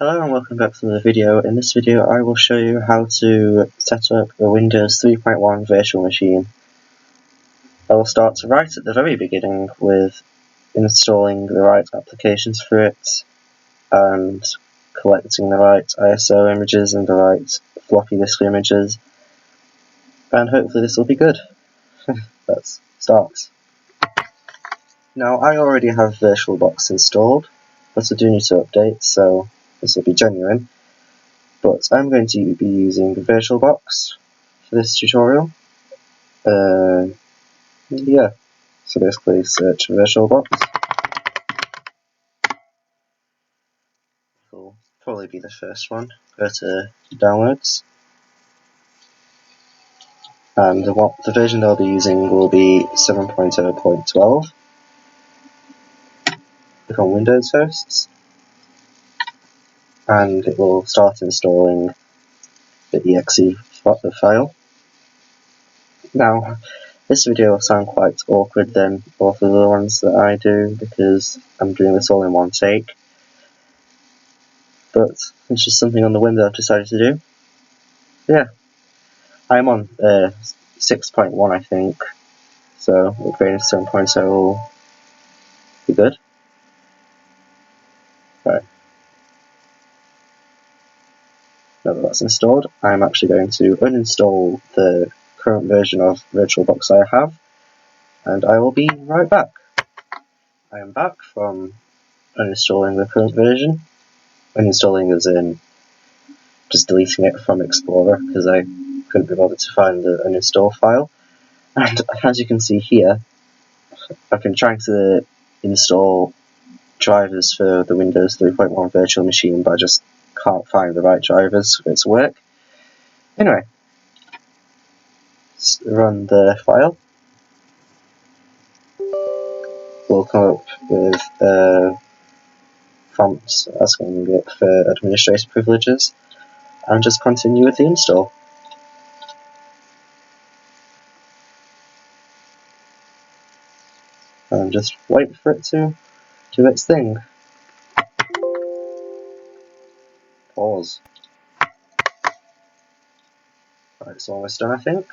Hello and welcome back to another video. In this video I will show you how to set up a Windows 3.1 virtual machine. I will start right at the very beginning with installing the right applications for it and collecting the right ISO images and the right floppy disk images, and hopefully this will be good. Let's start. Now I already have VirtualBox installed, but I do need to update, so this will be genuine. But I'm going to be using VirtualBox for this tutorial. Yeah, so basically search VirtualBox. It'll probably be the first one. Go to Downloads. And the version they'll be using will be 7.0.12. Click on Windows hosts, and it will start installing the exe file. Now, this video will sound quite awkward than both of the ones that I do because I'm doing this all in one take. But it's just something on the Windows I've decided to do. Yeah, I'm on 6.1 I think, so upgrading to 7.0 will be good. Right. Now that that's installed, I'm actually going to uninstall the current version of VirtualBox I have, and I will be right back. I am back from uninstalling the current version. Uninstalling as in just deleting it from Explorer because I couldn't be bothered to find the uninstall file. And as you can see here, I've been trying to install drivers for the Windows 3.1 virtual machine, but I just can't find the right drivers for it to work. Anyway, let's run the file. We'll come up with prompts asking it for administrator privileges, and just continue with the install. And just wait for it to do its thing. Pause. Right, it's almost done, I think.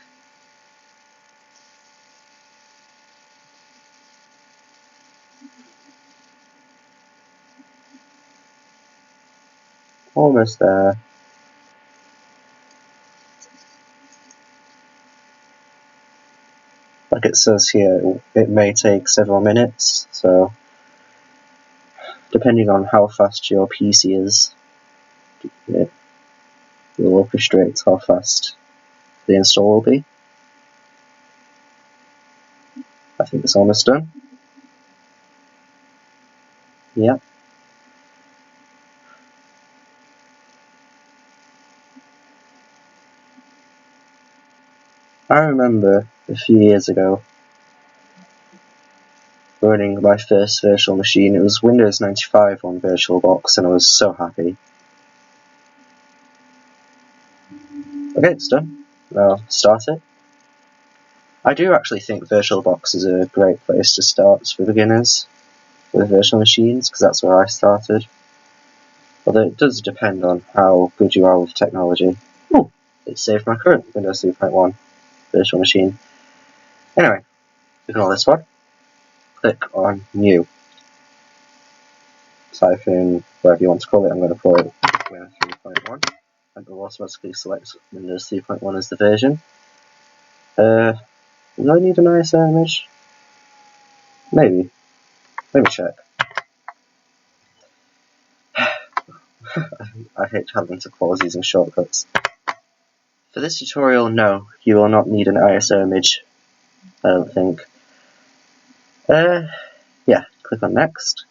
Almost there. Like it says here, it may take several minutes, so depending on how fast your PC is, it will orchestrate how fast the install will be. I think it's almost done. Yep. I remember a few years ago running my first virtual machine. It was Windows 95 on VirtualBox, and I was so happy. Okay, it's done. Now start it. I do actually think VirtualBox is a great place to start for beginners with virtual machines, because that's where I started. Although it does depend on how good you are with technology. Ooh, it saved my current Windows 3.1 virtual machine. Anyway, ignore this one. Click on New. Type in whatever you want to call it. I'm going to call it Windows 3.1, and it will automatically select Windows 3.1 as the version. Will I need an ISO image? Maybe. Let me check. I hate having to pause using shortcuts. For this tutorial, no, you will not need an ISO image, I don't think. Yeah, click on Next.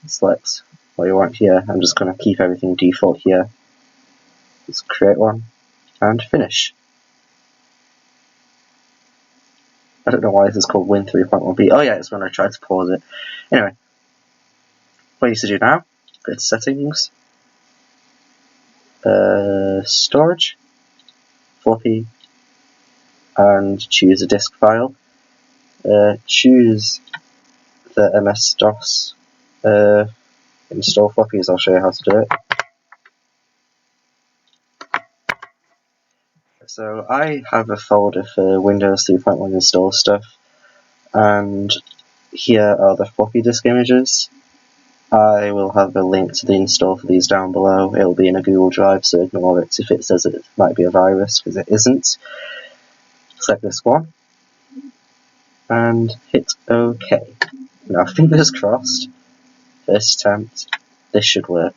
Select what you want here. I'm just going to keep everything default here. Just create one, and finish. I don't know why this is called Win 3.1b. Oh yeah, it's when I tried to pause it. Anyway, what you need to do now, go to Settings, Storage, Floppy, and choose a disk file. Choose the MS-DOS install floppy, as I'll show you how to do it. so I have a folder for Windows 3.1 install stuff, and here are the floppy disk images. I will have a link to the install for these down below. It'll be in a Google Drive, so ignore it if it says it might be a virus, because it isn't. Select this one, and hit OK. Now, fingers crossed, first attempt, this should work.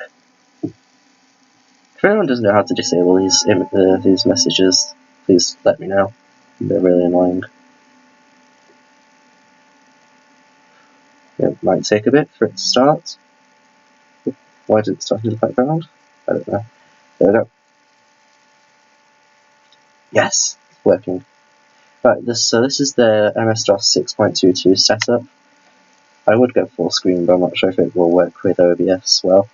If anyone doesn't know how to disable these messages, please let me know. They're really annoying. It might take a bit for it to start. Why did it start in the background? I don't know. There we go. Yes, it's working. Right, so this is the MS-DOS 6.22 setup. I would go full screen, but I'm not sure if it will work with OBS well.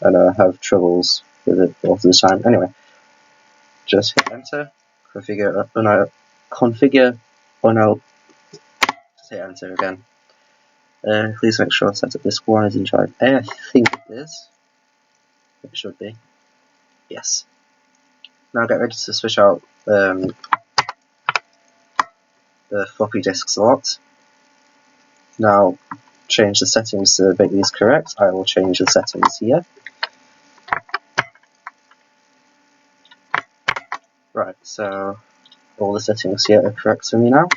I know I have troubles with it all the time. Anyway, just hit enter, configure, just hit enter again. Please make sure setup disk 1 is in drive A. I think it is. It should be. Yes. Now get ready to switch out the floppy disk slot. Now change the settings to make these correct. I will change the settings here. Right, so all the settings here are correct for me now.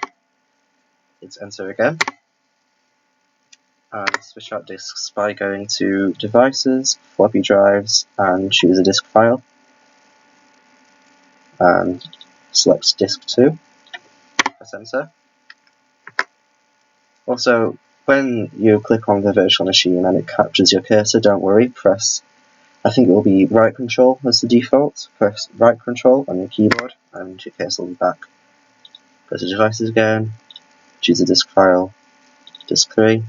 Hit enter again. And switch out disks by going to devices, floppy drives, and choose a disk file. And select disk 2. Press enter. Also, when you click on the virtual machine and it captures your cursor, don't worry, I think it will be right control as the default. Press right control on your keyboard and your cursor will be back. Go to devices again, choose a disk file, disk 3,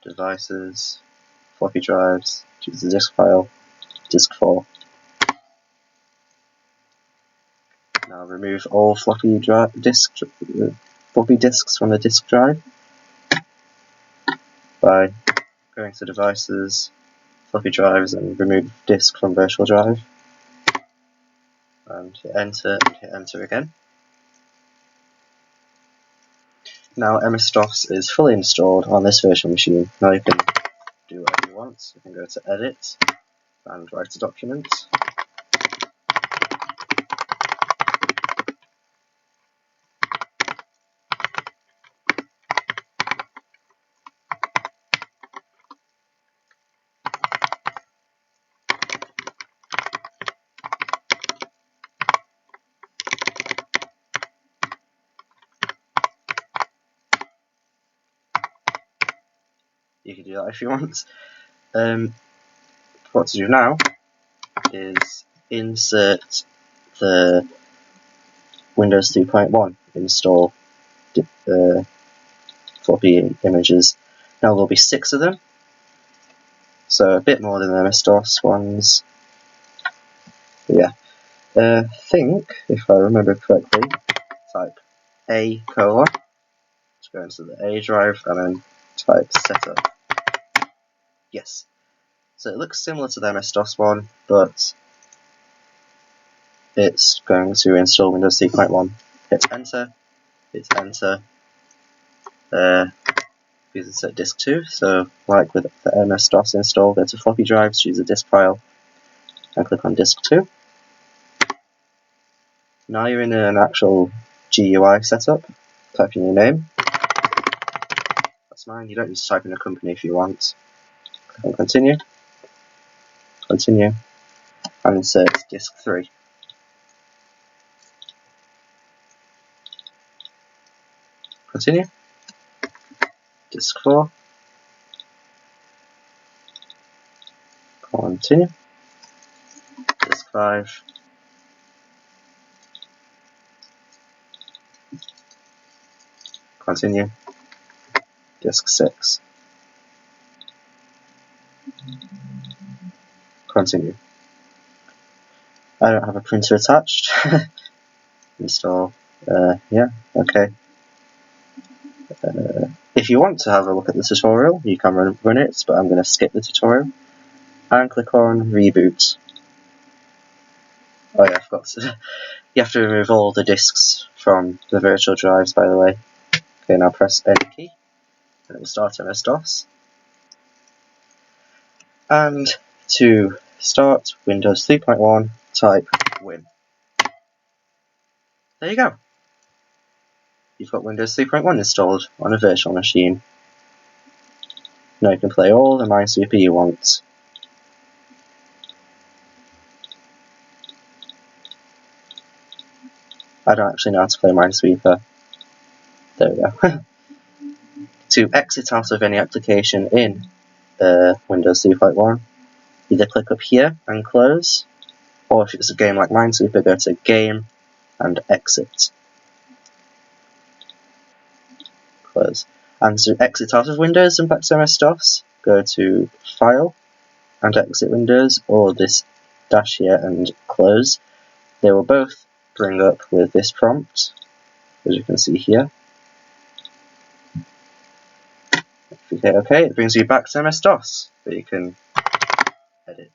devices, floppy drives, choose the disk file, disk 4. Now remove all floppy disks from the disk drive by going to devices, floppy drives, and remove disk from virtual drive. And hit enter again. Now MS-DOS is fully installed on this virtual machine. Now you can do whatever you want. You can go to edit and write a document. You can do that if you want. What to do now is insert the Windows 3.1 install floppy images. Now there'll be 6 of them, so a bit more than the MS-DOS ones. But yeah, I think, if I remember correctly, type A:, to go into the A drive, and then type setup. Yes. So it looks similar to the MS-DOS one, but it's going to install Windows 3.1. Hit enter, please insert disk 2, so like with the MS-DOS install, go to floppy drives, choose a disk file, and click on disk 2. Now you're in an actual GUI setup, type in your name. That's mine, you don't need to type in a company if you want. Click on continue, and insert disk 3. Continue, disk 4, continue, disk 5, continue, disk 6, continue. I don't have a printer attached. Install, yeah, okay. If you want to have a look at the tutorial, you can run it, but I'm going to skip the tutorial. And click on Reboot. Oh yeah, I forgot to, you have to remove all the disks from the virtual drives, by the way. Okay, now press Enter key, and it will start MS-DOS. And to start Windows 3.1, type win. There you go. You've got Windows 3.1 installed on a virtual machine. Now you can play all the Minesweeper you want. I don't actually know how to play Minesweeper. There we go. To exit out of any application in Windows 3.1, either click up here and close, or if it's a game like Minesweeper, go to Game and Exit. Close. And to exit out of Windows and back to MS-DOS, go to File and Exit Windows, or this dash here and close. They will both bring up with this prompt, as you can see here. If you hit OK, it brings you back to MS-DOS, that you can edit.